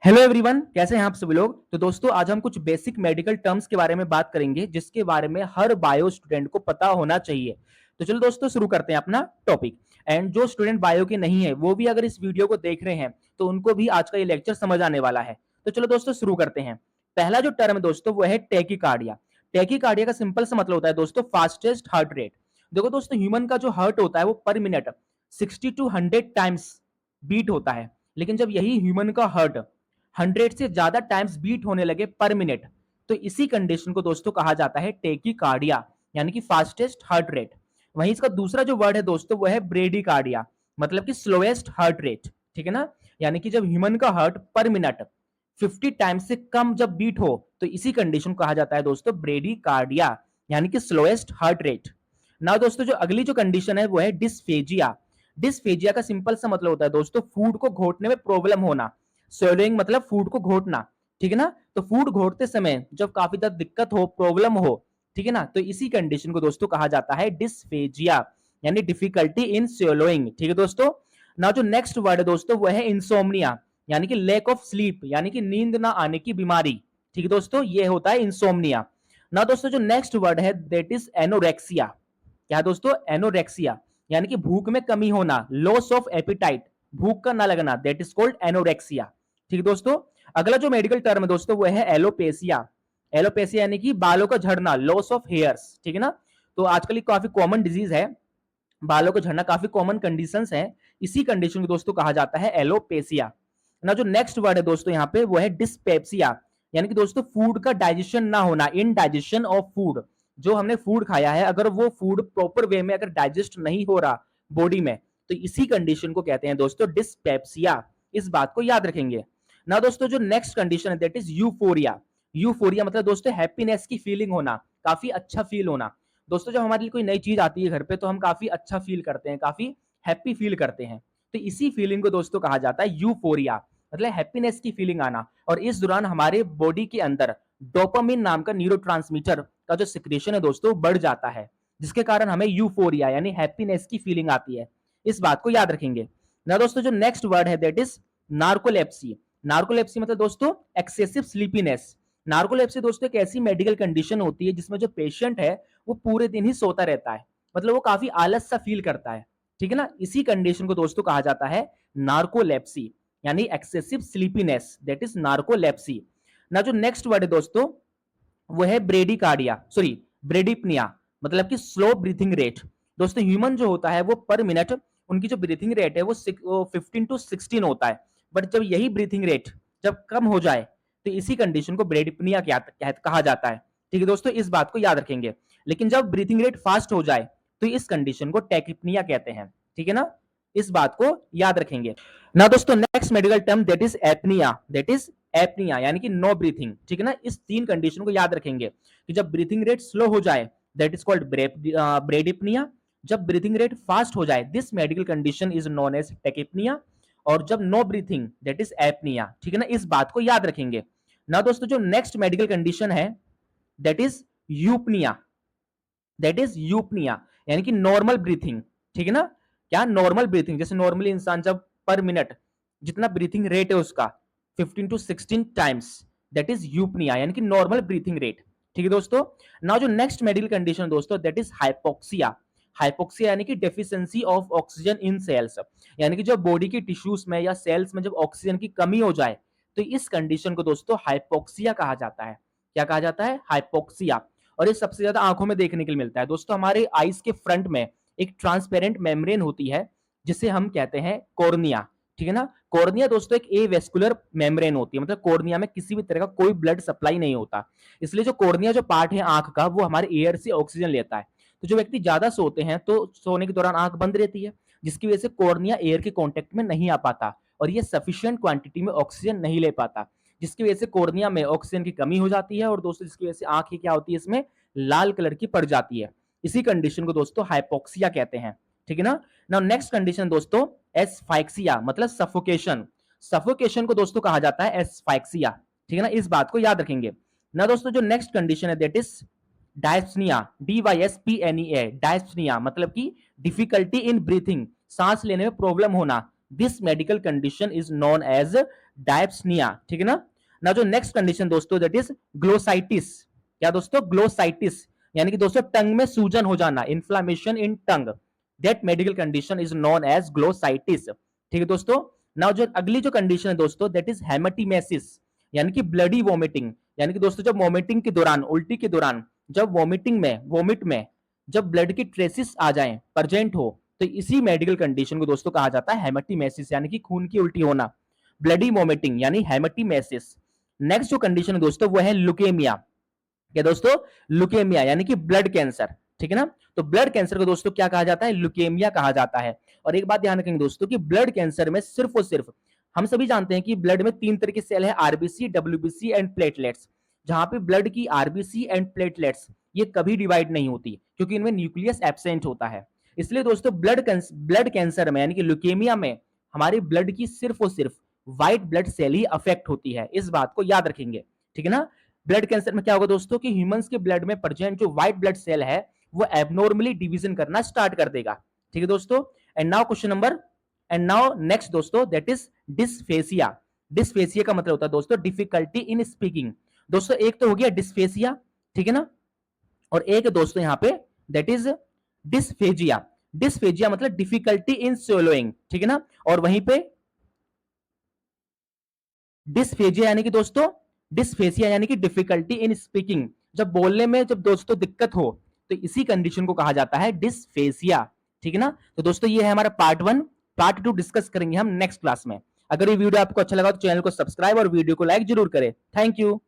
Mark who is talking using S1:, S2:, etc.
S1: Hello everyone, कैसे हैं आप सभी लोग। तो दोस्तों आज हम कुछ बेसिक मेडिकल टर्म्स के बारे में बात करेंगे जिसके बारे में हर बायो स्टूडेंट को पता होना चाहिए। तो चलो दोस्तों शुरू करते हैं अपना टॉपिक। एंड जो स्टूडेंट बायो के नहीं है वो भी अगर इस वीडियो को देख रहे हैं तो उनको भी आज का ये लेक्चर समझ आने वाला है। तो चलो दोस्तों शुरू करते हैं। पहला जो टर्म है दोस्तों वो है टेकिकार्डिया। टेकिकार्डिया का सिंपल सा मतलब होता है दोस्तों फास्टेस्ट हार्ट रेट। देखो दोस्तों, ह्यूमन का जो हार्ट होता है वो पर मिनट 60 to 100 टाइम्स बीट होता है। लेकिन जब यही ह्यूमन का हार्ट 100 से ज्यादा टाइम्स बीट होने लगे पर मिनट, तो इसी कंडीशन को दोस्तों कहा जाता है टेकिकार्डिया, यानी कि फास्टेस्ट हार्ट रेट। वहीं इसका दूसरा जो वर्ड है दोस्तों वो है ब्रेडिकार्डिया, मतलब कि स्लोएस्ट हार्ट रेट। ठीक है ना, यानी कि जब ह्यूमन का हार्ट पर मिनट 50 टाइम्स से कम जब बीट हो तो इसी कंडीशन को कहा जाता है दोस्तों ब्रेडिकार्डिया, यानी कि स्लोएस्ट हार्ट रेट। ना दोस्तों जो अगली जो कंडीशन है वो है डिस्फेजिया। डिस्फेजिया का सिंपल सा मतलब होता है दोस्तों फूड को घोटने में प्रॉब्लम होना। स्वेलिंग मतलब फूड को घोटना। ठीक है ना, तो फूड घोटते समय जब काफी ज्यादा दिक्कत हो, प्रॉब्लम हो, ठीक है ना, तो इसी कंडीशन को दोस्तों कहा जाता है डिस्फेजिया, यानी डिफिकल्टी इन स्वेलोइंग। ठीक है दोस्तों। ना जो नेक्स्ट वर्ड है दोस्तों वो है इंसोम्निया, यानी कि लैक ऑफ स्लीप, यानी कि नींद ना आने की बीमारी। ठीक है दोस्तों, ये होता है इंसोम्निया। ना दोस्तों जो नेक्स्ट वर्ड है दैट इज एनोरेक्सिया। क्या दोस्तों? एनोरेक्सिया, यानी कि भूख में कमी होना, लॉस ऑफ एपिटाइट, भूख का ना लगना, दैट इज कॉल्ड एनोरेक्सिया। ठीक है दोस्तों। अगला जो मेडिकल टर्म है दोस्तों वो है एलोपेसिया। एलोपेसिया यानी कि बालों का झड़ना, लॉस ऑफ हेयर्स। ठीक है ना, तो आजकल काफी कॉमन डिजीज है, बालों का झड़ना काफी कॉमन कंडीशंस है। इसी कंडीशन को दोस्तों कहा जाता है एलोपेसिया। ना जो नेक्स्ट वर्ड है दोस्तों यहाँ पे वो है डिस्पेप्सिया, यानी कि दोस्तों फूड का डाइजेशन ना होना, इनडाइजेशन ऑफ फूड। जो हमने फूड खाया है अगर वो फूड प्रॉपर वे में अगर डाइजेस्ट नहीं हो रहा बॉडी में, तो इसी कंडीशन को कहते हैं दोस्तों डिस्पेप्सिया। इस बात को याद रखेंगे। ना दोस्तों जो नेक्स्ट कंडीशन है दैट इज यूफोरिया। यूफोरिया मतलब दोस्तों हैप्पीनेस की फीलिंग होना, काफी अच्छा फील होना। दोस्तों जब हमारे लिए कोई नई चीज आती है घर पे तो हम काफी अच्छा फील करते हैं, काफी हैप्पी फील करते हैं। तो इसी फीलिंग को दोस्तों कहा जाता है यूफोरिया, मतलब हैप्पीनेस की फीलिंग आना। और इस दौरान हमारे बॉडी के अंदर डोपामिन नाम का न्यूरोट्रांसमीटर का जो सिक्रेशन है दोस्तों बढ़ जाता है, जिसके कारण हमें यूफोरिया यानी हैप्पीनेस की फीलिंग आती है। इस बात को याद रखेंगे। ना दोस्तों जो नेक्स्ट वर्ड है दैट इज नार्कोलेप्सी। नार्कोलेप्सी मतलब दोस्तों एक्सेसिव स्लीपीनेस। नार्कोलेप्सी दोस्तों एक ऐसी मेडिकल कंडीशन होती है जिसमें जो पेशेंट है वो पूरे दिन ही सोता रहता है, मतलब वो काफी आलस सा फील करता है। ठीक है ना, इसी कंडीशन को दोस्तों कहा जाता है नार्कोलेप्सी, यानी excessive sleepiness, that is narcolepsy. ना जो नेक्स्ट वर्ड है दोस्तों वो है ब्रेडिकार्डिया, सॉरी ब्रेडिप्निया, मतलब कि स्लो ब्रीथिंग रेट। दोस्तों ह्यूमन जो होता है वो पर मिनट उनकी जो ब्रीथिंग रेट है वो 15 to 16 होता है। बट जब यही ब्रीथिंग रेट जब कम हो जाए तो इसी कंडीशन को ब्रेडिप्निया कहा जाता है। ठीक है दोस्तों, इस बात को याद रखेंगे। लेकिन जब ब्रीथिंग रेट फास्ट हो जाए तो इस कंडीशन को टेकिप्निया कहते हैं। ठीक है ना, इस बात को याद रखेंगे। ना दोस्तों next medical term that is apnoea. That is apnoea यानी कि नो ब्रीथिंग। ठीक है ना, इस तीन कंडीशन को याद रखेंगे कि जब ब्रीथिंग रेट स्लो हो जाए दैट इज कॉल्ड ब्रेडिप्निया। जब ब्रीथिंग रेट फास्ट हो जाए this medical condition is known as tachypnoea. और जब no breathing that is apnoea. ठीक है ना, इस बात को याद रखेंगे। ना दोस्तों जो नेक्स्ट मेडिकल कंडीशन है दैट इज यूपनिया। दैट इज यूपनिया यानी कि नॉर्मल ब्रीथिंग। ठीक है ना, क्या नॉर्मल ब्रीथिंग, जैसे नॉर्मली इंसान जब पर मिनट जितना ब्रीथिंग रेट है उसका 15 to 16 टाइम्स, दैट इज यूपनिया यानी कि नॉर्मल ब्रीथिंग रेट। ठीक है दोस्तों। नाउ जो नेक्स्ट मेडिकल कंडीशन दोस्तों दैट इज हाइपोक्सिया। हाइपोक्सिया यानी कि deficiency of oxygen in cells, यानी कि जब बॉडी की टिश्यूज में या सेल्स में जब ऑक्सीजन की कमी हो जाए तो इस कंडीशन को दोस्तों हाइपोक्सिया कहा जाता है। क्या कहा जाता है? हाइपोक्सिया। और ये सबसे ज्यादा आंखों में देखने के लिए मिलता है दोस्तों। हमारे आईज के फ्रंट में एक ट्रांसपेरेंट मेम्ब्रेन होती है जिसे हम कहते हैं कॉर्निया। ठीक है ना, कॉर्निया दोस्तों एक एवेस्कुलर मेम्ब्रेन होती है, मतलब कॉर्निया में किसी भी तरह का कोई ब्लड सप्लाई नहीं होता। इसलिए जो कॉर्निया जो पार्ट है आंख का वो हमारे एयर से ऑक्सीजन लेता है। तो जो व्यक्ति ज्यादा सोते हैं तो सोने के दौरान आंख बंद रहती है, जिसकी वजह से कॉर्निया एयर के कांटेक्ट में नहीं आ पाता और ये सफिशिएंट क्वांटिटी में ऑक्सीजन नहीं ले पाता, जिसकी वजह से कॉर्निया में ऑक्सीजन की कमी हो जाती है और दोस्तों जिसकी वजह से आंख क्या होती है इसमें लाल कलर की पड़ जाती है। इसी कंडीशन को दोस्तों हाइपोक्सिया कहते हैं। ठीक है ना। नाउ नेक्स्ट कंडीशन दोस्तों एस्फाइक्सिया, मतलब सफोकेशन। सफोकेशन को दोस्तों कहा जाता है एस्फाइक्सिया। ठीक है ना, इस बात को याद रखेंगे। ना दोस्तों जो नेक्स्ट कंडीशन है दैट इज डायस्पनिया, DYSPNEA, डायस्पनिया मतलब कि डिफिकल्टी इन ब्रीथिंग, सांस लेने में प्रॉब्लम होना। This medical condition is known as dyspnoea, ठीक है ना। ना जो नेक्स्ट कंडीशन दोस्तों दैट इज ग्लोसाइटिस। क्या दोस्तों? ग्लोसाइटिस यानी कि दोस्तों टंग में सूजन हो जाना, inflammation in tongue, that medical condition is known as glossitis. ठीक है दोस्तों। नाउ जो अगली जो कंडीशन है दोस्तों दैट इज हेमेटिमेसिस, यानी कि ब्लडी वॉमिटिंग, यानी कि दोस्तों जब वॉमिटिंग के दौरान, उल्टी के दौरान, जब वॉमिट में जब ब्लड की ट्रेसिस आ जाए, प्रेजेंट हो, तो इसी मेडिकल कंडीशन को दोस्तों कहा जाता है हेमेटिमेसिस, यानी कि खून की उल्टी होना, ब्लडी वॉमिटिंग यानी हेमेटिमेसिस। नेक्स्ट जो कंडीशन है दोस्तों वो है लुकेमिया। क्या दोस्तों? लुकेमिया यानी कि ब्लड कैंसर, ठीक है ना। तो ब्लड कैंसर को दोस्तों क्या कहा जाता है? लुकेमिया कहा जाता है। और एक बात ध्यान रखेंगे दोस्तों कि ब्लड कैंसर में सिर्फ और सिर्फ, हम सभी जानते हैं कि ब्लड में 3 तरह के सेल है, आरबीसी, डब्ल्यूबीसी एंड प्लेटलेट्स। जहां पे ब्लड की आरबीसी एंड प्लेटलेट्स ये कभी डिवाइड नहीं होती, क्योंकि इनमें न्यूक्लियस एब्सेंट होता है। इसलिए दोस्तों ब्लड कैंसर में यानी कि ल्यूकेमिया में हमारी ब्लड की सिर्फ और सिर्फ व्हाइट ब्लड सेल ही अफेक्ट होती है, इस बात को याद रखेंगे, ठीक है ना। ब्लड कैंसर में क्या होगा दोस्तों कि ह्यूमंस के ब्लड में प्रेजेंट जो व्हाइट ब्लड सेल है वो एबनॉर्मली डिवीजन करना स्टार्ट कर देगा, ठीक है दोस्तों। एंड नाउ नेक्स्ट दोस्तों दैट इज डिस्फेसिया। डिस्फेसिया का मतलब होता है दोस्तों डिफिकल्टी इन स्पीकिंग। दोस्तों एक तो हो गया डिस्फेसिया, ठीक है ना, और एक दोस्तों यहां पे दैट इज डिस्फेजिया। डिस्फेजिया मतलब डिफिकल्टी इन सोलोइंग, ठीक है ना। और वहीं पे डिस्फेजिया यानी कि दोस्तों, डिस्फेसिया यानी कि डिफिकल्टी इन स्पीकिंग, जब बोलने में जब दोस्तों दिक्कत हो, तो इसी कंडीशन को कहा जाता है डिस्फेसिया, ठीक है ना। तो दोस्तों ये है हमारा पार्ट 1। पार्ट 2 डिस्कस करेंगे हम नेक्स्ट क्लास में। अगर ये वीडियो आपको अच्छा लगा तो चैनल को सब्सक्राइब और वीडियो को लाइक जरूर करें। Thank you.